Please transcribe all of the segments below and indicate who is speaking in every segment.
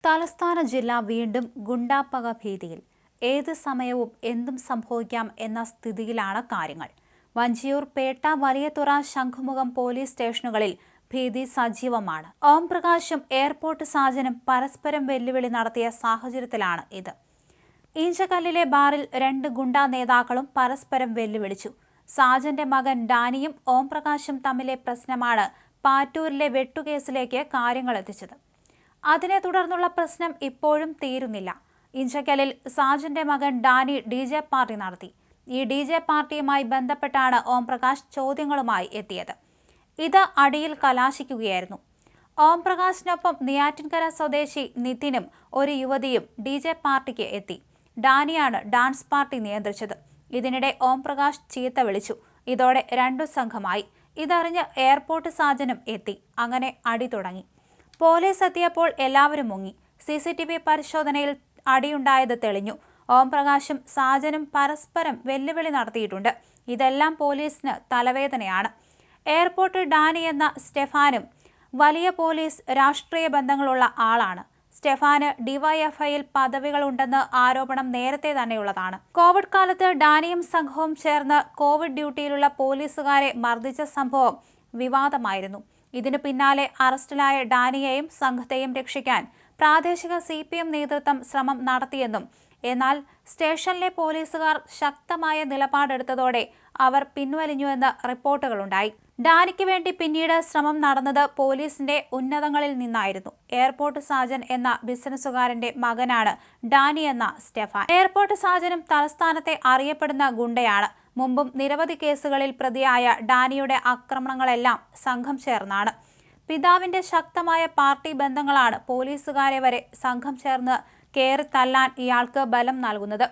Speaker 1: തലസ്ഥാന ജില്ല വീണ്ടും ഗുണ്ടാപ്പക ഭീതിയിൽ. ഏത് സമയവും എന്തും സംഭവിക്കാം എന്ന സ്ഥിതിയിലാണ് കാര്യങ്ങൾ. വഞ്ചിയൂർ, പേട്ട, വലിയതുറ, ശംഖുമുഖം പോലീസ് സ്റ്റേഷനുകളിൽ ഭീതി സജീവമാണ്. ഓംപ്രകാശും എയർപോർട്ട് സാജനും പരസ്പരം വെല്ലുവിളി നടത്തിയ സാഹചര്യത്തിലാണ് ഇത്. ഈഞ്ചക്കല്ലിലെ ബാറിൽ 2 ഗുണ്ടാ നേതാക്കളും പരസ്പരം വെല്ലുവിളിച്ചു. സാജന്റെ മകൻ ഡാനിയും ഓംപ്രകാശും തമ്മിലെ പ്രശ്നമാണ് പാറ്റൂരിലെ വെട്ടുകേസിലേക്ക് കാര്യങ്ങൾ എത്തിച്ചത്. അതിനെ തുടർന്നുള്ള പ്രശ്നം ഇപ്പോഴും തീരുന്നില്ല. ഇഞ്ചക്കലിൽ സാജന്റെ മകൻ ഡാനി DJ പാർട്ടി നടത്തി. ഈ DJ പാർട്ടിയുമായി ബന്ധപ്പെട്ടാണ് ഓംപ്രകാശ് ചോദ്യങ്ങളുമായി എത്തിയത്. ഇത് അടിയിൽ കലാശിക്കുകയായിരുന്നു. ഓംപ്രകാശിനൊപ്പം നെയ്യാറ്റിൻകര സ്വദേശി നിതിനും ഒരു യുവതിയും DJ പാർട്ടിക്ക് എത്തി. ഡാനിയാണ് ഡാൻസ് പാർട്ടി നിയന്ത്രിച്ചത്. ഇതിനിടെ ഓംപ്രകാശ് ചീത്ത വിളിച്ചു. ഇതോടെ 2 സംഘമായി. ഇതറിഞ്ഞ് എയർപോർട്ട് സാജനും എത്തി. അങ്ങനെ അടി തുടങ്ങി. പോലീസ് എത്തിയപ്പോൾ എല്ലാവരും മുങ്ങി. CCTV പരിശോധനയിൽ അടിയുണ്ടായത് തെളിഞ്ഞു. ഓംപ്രകാശും സാജനും പരസ്പരം വെല്ലുവിളി നടത്തിയിട്ടുണ്ട്. ഇതെല്ലാം പോലീസിന് തലവേദനയാണ്. എയർപോർട്ട് ഡാനി എന്ന സ്റ്റെഫാനും വലിയ പോലീസ് രാഷ്ട്രീയ ബന്ധങ്ങളുള്ള ആളാണ്. സ്റ്റെഫാന് DYFIയിൽ പദവികളുണ്ടെന്ന് ആരോപണം നേരത്തെ തന്നെയുള്ളതാണ്. കോവിഡ് കാലത്ത് ഡാനിയും സംഘവും ചേർന്ന് കോവിഡ് ഡ്യൂട്ടിയിലുള്ള പോലീസുകാരെ മർദ്ദിച്ച സംഭവം വിവാദമായിരുന്നു. ഇതിനു പിന്നാലെ അറസ്റ്റിലായ ഡാനിയെയും സംഘത്തെയും രക്ഷിക്കാൻ പ്രാദേശിക CPM നേതൃത്വം ശ്രമം നടത്തിയെന്നും, എന്നാൽ സ്റ്റേഷനിലെ പോലീസുകാർ ശക്തമായ നിലപാടെടുത്തതോടെ അവർ പിൻവലിഞ്ഞുവെന്ന് റിപ്പോർട്ടുകളുണ്ടായി. ഡാനിക്ക് വേണ്ടി പിന്നീട് ശ്രമം നടന്നത് പോലീസിന്റെ ഉന്നതങ്ങളിൽ നിന്നായിരുന്നു. എയർപോർട്ട് സാജൻ എന്ന ബിസിനസ്സുകാരന്റെ മകനാണ് ഡാനി എന്ന സ്റ്റെഫാൻ. എയർപോർട്ട് സാജനും തലസ്ഥാനത്തെ അറിയപ്പെടുന്ന ഗുണ്ടയാണ്. മുമ്പും നിരവധി കേസുകളിൽ പ്രതിയായ ഡാനിയുടെ ആക്രമണങ്ങളെല്ലാം സംഘം ചേർന്നാണ്. പിതാവിന്റെ ശക്തമായ പാർട്ടി ബന്ധങ്ങളാണ് പോലീസുകാരെ വരെ സംഘം ചേർന്ന് കയറി തല്ലാൻ ഇയാൾക്ക് ബലം നൽകുന്നത്.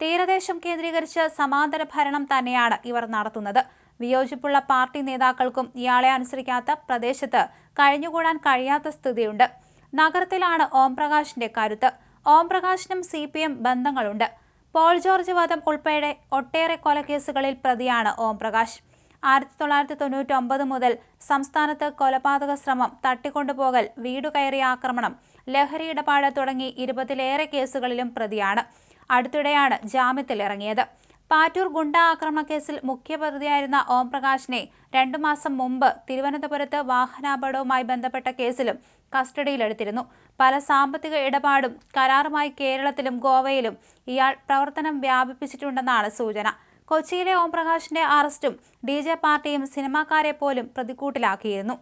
Speaker 1: തീരദേശം കേന്ദ്രീകരിച്ച് സമാന്തര ഭരണം തന്നെയാണ് ഇവർ നടത്തുന്നത്. വിയോജിപ്പുള്ള പാർട്ടി നേതാക്കൾക്കും ഇയാളെ അനുസരിക്കാത്ത പ്രദേശത്ത് കഴിഞ്ഞുകൂടാൻ കഴിയാത്ത സ്ഥിതിയുണ്ട്. നഗരത്തിലാണ് ഓംപ്രകാശിന്റെ കരുത്ത്. ഓംപ്രകാശിനും CPM ബന്ധങ്ങളുണ്ട്. പോൾ ജോർജ് വധം ഉൾപ്പെടെ ഒട്ടേറെ കൊലക്കേസുകളിൽ പ്രതിയാണ് ഓംപ്രകാശ്. 1999 മുതൽ സംസ്ഥാനത്ത് കൊലപാതക ശ്രമം, തട്ടിക്കൊണ്ടുപോകൽ, വീടുകയറിയ ആക്രമണം, ലഹരി ഇടപാട് തുടങ്ങി 20ലേറെ കേസുകളിലും പ്രതിയാണ്. അടുത്തിടെയാണ് ജാമ്യത്തിലിറങ്ങിയത്. പാറ്റൂർ ഗുണ്ടാ ആക്രമണ കേസിൽ മുഖ്യപ്രതിയായിരുന്ന ഓംപ്രകാശിനെ 2 മാസം മുമ്പ് തിരുവനന്തപുരത്ത് വാഹനാപകടവുമായി ബന്ധപ്പെട്ട കേസിലും കസ്റ്റഡിയിലെടുത്തിരുന്നു. പല സാമ്പത്തിക ഇടപാടും കരാറുമായി കേരളത്തിലും ഗോവയിലും ഇയാൾ പ്രവർത്തനം വ്യാപിപ്പിച്ചിട്ടുണ്ടെന്നാണ് സൂചന. കൊച്ചിയിലെ ഓംപ്രകാശിന്റെ അറസ്റ്റും DJ പാർട്ടിയും സിനിമാക്കാരെ പോലും പ്രതിക്കൂട്ടിലാക്കിയിരുന്നു.